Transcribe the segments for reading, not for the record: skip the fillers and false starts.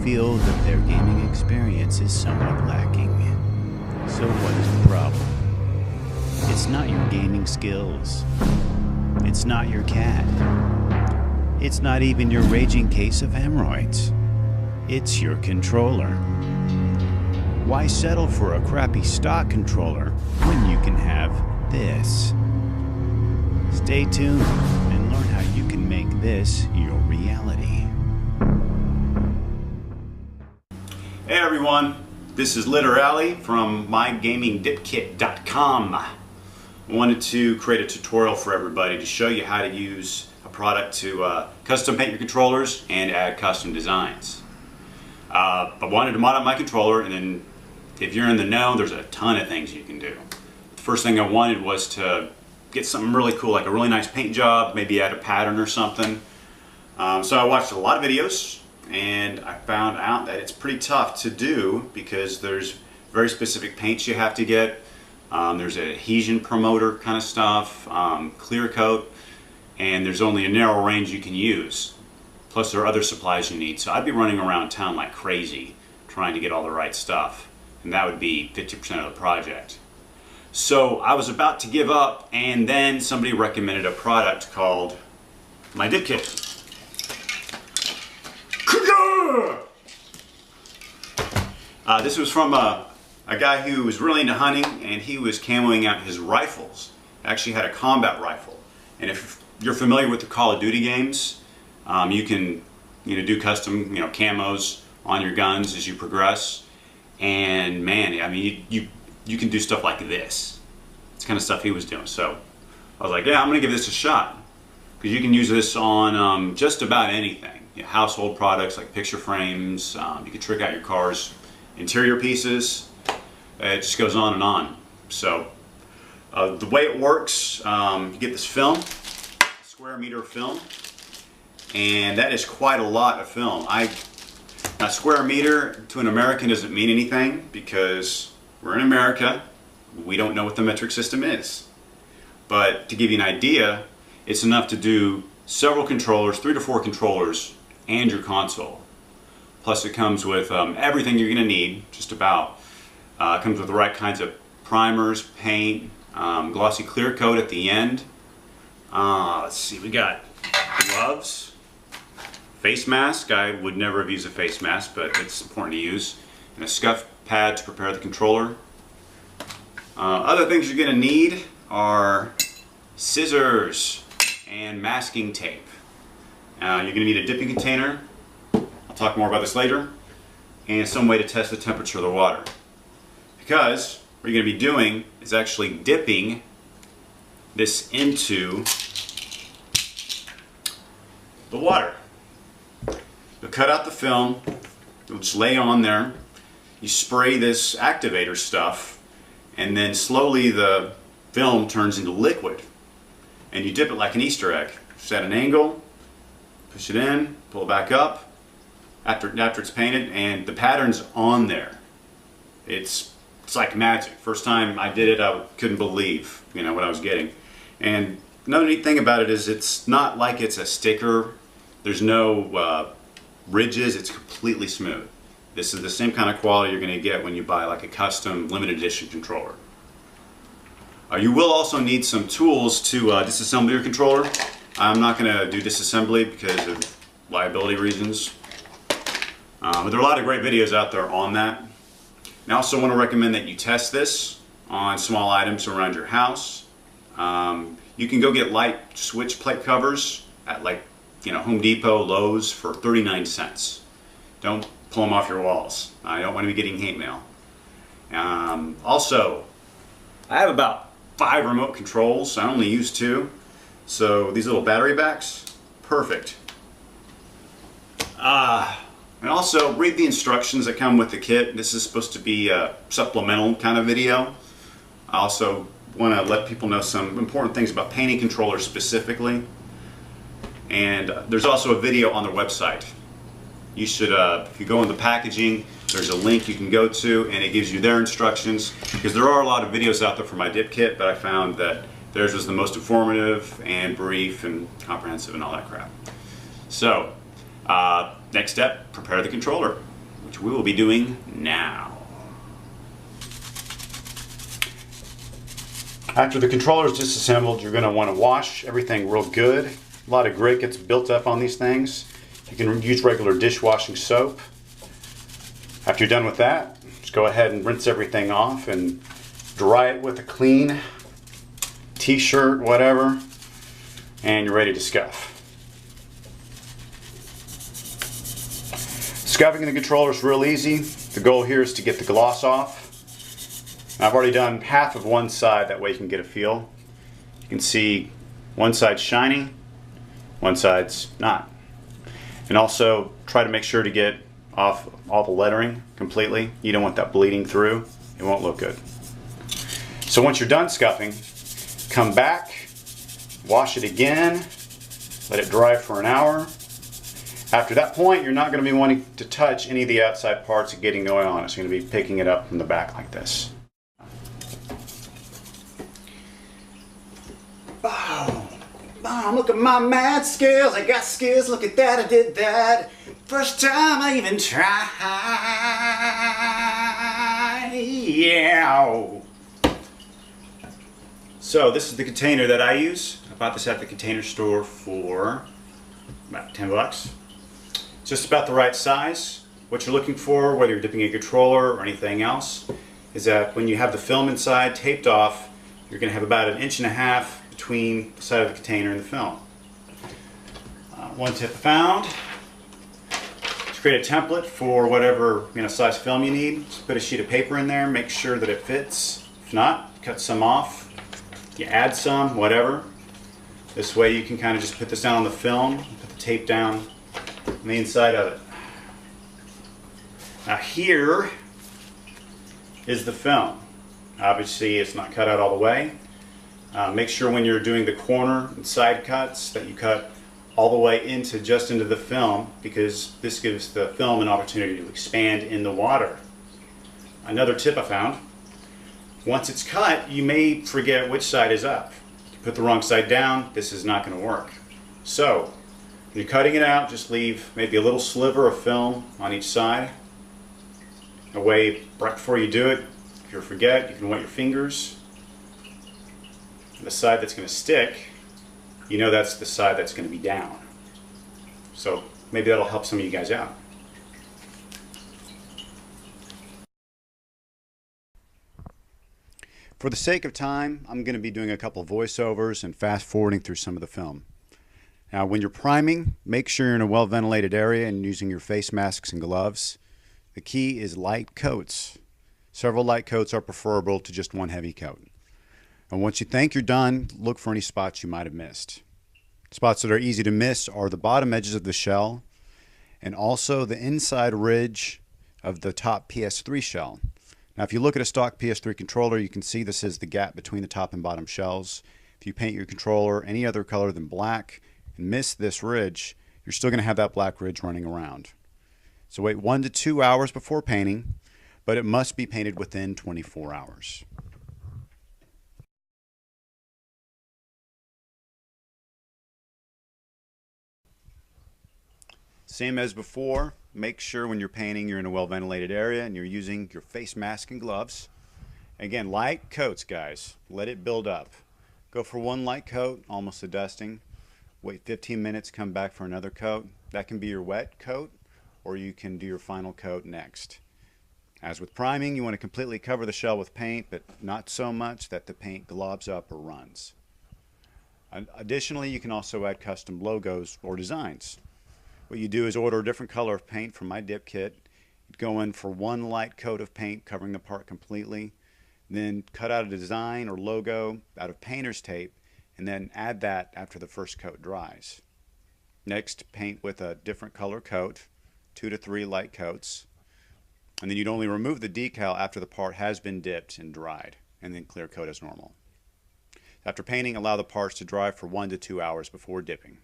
feel that their gaming experience is somewhat lacking. So what is the problem? It's not your gaming skills. It's not your cat. It's not even your raging case of hemorrhoids. It's your controller. Why settle for a crappy stock controller when you can have this? Stay tuned and learn how you can make this your reality. Hey everyone, this is Literally from mygamingdipkit.com. I wanted to create a tutorial for everybody to show you how to use a product to custom paint your controllers and add custom designs. I wanted to mod up my controller, and then if you're in the know, there's a ton of things you can do. The first thing I wanted was to get something really cool, like a really nice paint job, maybe add a pattern or something. So I watched a lot of videos, and I found out that it's pretty tough to do because there's very specific paints you have to get. There's adhesion promoter kind of stuff, clear coat, and there's only a narrow range you can use. Plus there are other supplies you need. So I'd be running around town like crazy trying to get all the right stuff, and that would be 50% of the project. So I was about to give up, and then somebody recommended a product called Mydipkit. This was from a guy who was really into hunting, and he was camoing out his rifles. Actually had a combat rifle. And if you're familiar with the Call of Duty games, you can do custom camos on your guns as you progress. And man, I mean, you can do stuff like this. It's kind of stuff he was doing. So I was like, yeah, I'm gonna give this a shot, because you can use this on just about anything. Household products like picture frames. You can trick out your car's interior pieces. It just goes on and on. So the way it works, you get this film, square meter film, and that is quite a lot of film. Now, square meter to an American doesn't mean anything because we're in America. We don't know what the metric system is. But to give you an idea, it's enough to do several controllers, 3 to 4 controllers, and your console. Plus it comes with everything you're going to need, just about. It comes with the right kinds of primers, paint, glossy clear coat at the end. Let's see, we got gloves, face mask. I would never have used a face mask, but it's important to use. And a scuff pad to prepare the controller. Other things you're going to need are scissors and masking tape. You're going to need a dipping container. I'll talk more about this later. And some way to test the temperature of the water. Because what you're going to be doing is actually dipping this into the water. You'll cut out the film. You'll just lay on there. You spray this activator stuff, and then slowly the film turns into liquid. And you dip it like an Easter egg. Just at an angle, push it in, pull it back up after it's painted, and the pattern's on there. It's like magic. First time I did it, I couldn't believe what I was getting. And another neat thing about it is it's not like it's a sticker. There's no ridges. It's completely smooth. This is the same kind of quality you're going to get when you buy like a custom limited edition controller. You will also need some tools to disassemble your controller. I'm not going to do disassembly because of liability reasons. But there are a lot of great videos out there on that. And I also want to recommend that you test this on small items around your house. You can go get light switch plate covers at like Home Depot, Lowe's for 39 cents. Don't pull them off your walls. I don't want to be getting hate mail. Also, I have about 5 remote controls. I only use 2. So these little battery backs, perfect. And also read the instructions that come with the kit. This is supposed to be a supplemental kind of video. I also want to let people know some important things about painting controllers specifically. And there's also a video on their website. You should, if you go in the packaging, there's a link you can go to, and it gives you their instructions. Because there are a lot of videos out there for Mydipkit, but I found that theirs was the most informative and brief and comprehensive and all that crap. So, next step, prepare the controller. which we will be doing now. After the controller is disassembled, you're going to want to wash everything real good. A lot of grit gets built up on these things. You can use regular dishwashing soap. After you're done with that, just go ahead and rinse everything off and dry it with a clean t-shirt, whatever, and you're ready to scuff. Scuffing the controller is real easy. The goal here is to get the gloss off. I've already done half of one side, that way you can get a feel. You can see one side's shiny, one side's not. And also try to make sure to get off all the lettering completely. You don't want that bleeding through. It won't look good. So once you're done scuffing, come back, wash it again, let it dry for an hour. After that point, you're not going to be wanting to touch any of the outside parts and getting oil on it. So you're going to be picking it up from the back like this. Boom, look at my mad skills. I got skills, look at that, I did that. First time I even tried. Yeah. So this is the container that I use. I bought this at the Container Store for about 10 bucks. Just about the right size. What you're looking for, whether you're dipping a controller or anything else, is that when you have the film inside taped off, you're going to have about 1.5 inches between the side of the container and the film. One tip I found, to create a template for whatever size film you need, just put a sheet of paper in there, make sure that it fits. If not, cut some off, you add some, whatever. This way you can kind of just put this down on the film, put the tape down on the inside of it. Now here is the film. Obviously it's not cut out all the way. Make sure when you're doing the corner and side cuts that you cut all the way just into the film, because this gives the film an opportunity to expand in the water. Another tip I found, once it's cut, you may forget which side is up. If you put the wrong side down, this is not going to work. So when you're cutting it out, just leave maybe a little sliver of film on each side. That way, right before you do it, if you forget, you can wet your fingers. The side that's going to stick, you know that's the side that's going to be down. So maybe that'll help some of you guys out. For the sake of time, I'm going to be doing a couple voiceovers and fast forwarding through some of the film. Now when you're priming, make sure you're in a well ventilated area and using your face masks and gloves. The key is light coats. Several light coats are preferable to just one heavy coat. And once you think you're done, look for any spots you might have missed. Spots that are easy to miss are the bottom edges of the shell and also the inside ridge of the top PS3 shell. Now if you look at a stock PS3 controller, you can see this is the gap between the top and bottom shells. If you paint your controller any other color than black and miss this ridge, you're still going to have that black ridge running around. So wait 1 to 2 hours before painting, but it must be painted within 24 hours. Same as before, make sure when you're painting you're in a well ventilated area and you're using your face mask and gloves. Again, light coats, guys. Let it build up. Go for one light coat, almost a dusting. Wait 15 minutes, come back for another coat. That can be your wet coat, or you can do your final coat next. As with priming, you want to completely cover the shell with paint, but not so much that the paint globs up or runs. Additionally, you can also add custom logos or designs. What you do is order a different color of paint from Mydipkit. Go in for one light coat of paint covering the part completely, then cut out a design or logo out of painter's tape, and then add that after the first coat dries. Next, paint with a different color coat, 2 to 3 light coats, and then you'd only remove the decal after the part has been dipped and dried, and then clear coat as normal. After painting, allow the parts to dry for 1 to 2 hours before dipping.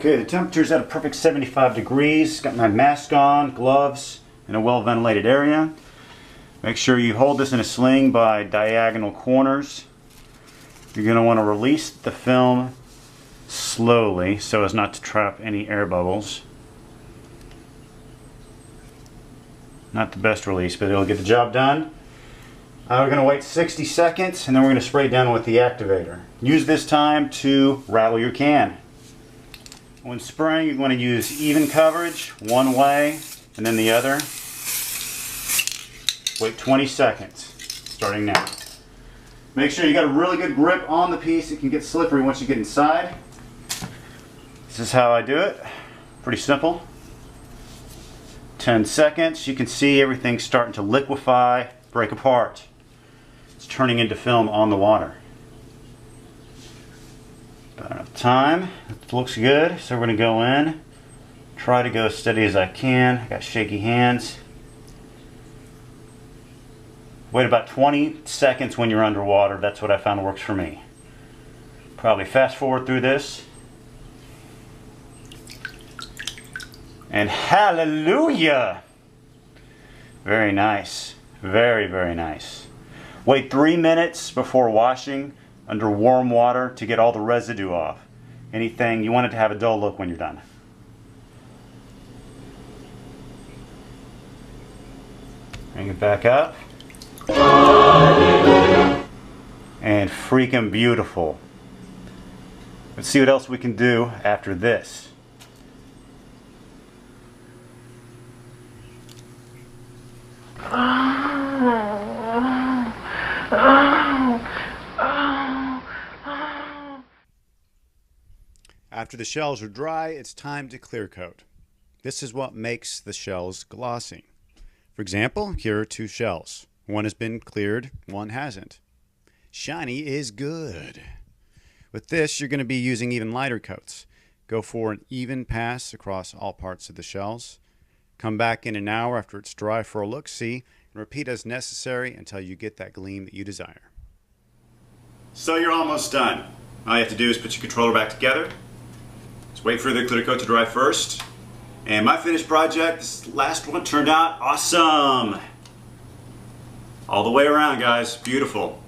Okay, the temperature's at a perfect 75 degrees. Got my mask on, gloves, in a well ventilated area. Make sure you hold this in a sling by diagonal corners. You're going to want to release the film slowly so as not to trap any air bubbles. Not the best release, but it'll get the job done. We're going to wait 60 seconds and then we're going to spray it down with the activator. Use this time to rattle your can. When spraying, you want to use even coverage, one way and then the other. Wait 20 seconds, starting now. Make sure you got a really good grip on the piece. It can get slippery once you get inside. This is how I do it. Pretty simple. 10 seconds. You can see everything starting to liquefy, break apart. It's turning into film on the water. About enough time. It looks good. So we're going to go in. Try to go as steady as I can. I got shaky hands. Wait about 20 seconds when you're underwater. That's what I found works for me. Probably fast forward through this. And hallelujah! Very nice. Very, very nice. Wait 3 minutes before washing under warm water to get all the residue off. Anything, you want it to have a dull look when you're done. Bring it back up. And freaking beautiful. Let's see what else we can do after this. After the shells are dry, it's time to clear coat. This is what makes the shells glossy. For example, here are 2 shells. One has been cleared, one hasn't. Shiny is good. With this, you're going to be using even lighter coats. Go for an even pass across all parts of the shells. Come back in an hour after it's dry for a look-see, and repeat as necessary until you get that gleam that you desire. So you're almost done. All you have to do is put your controller back together. Just wait for the clear coat to dry first. And my finished project, this last one, turned out awesome. All the way around, guys. Beautiful.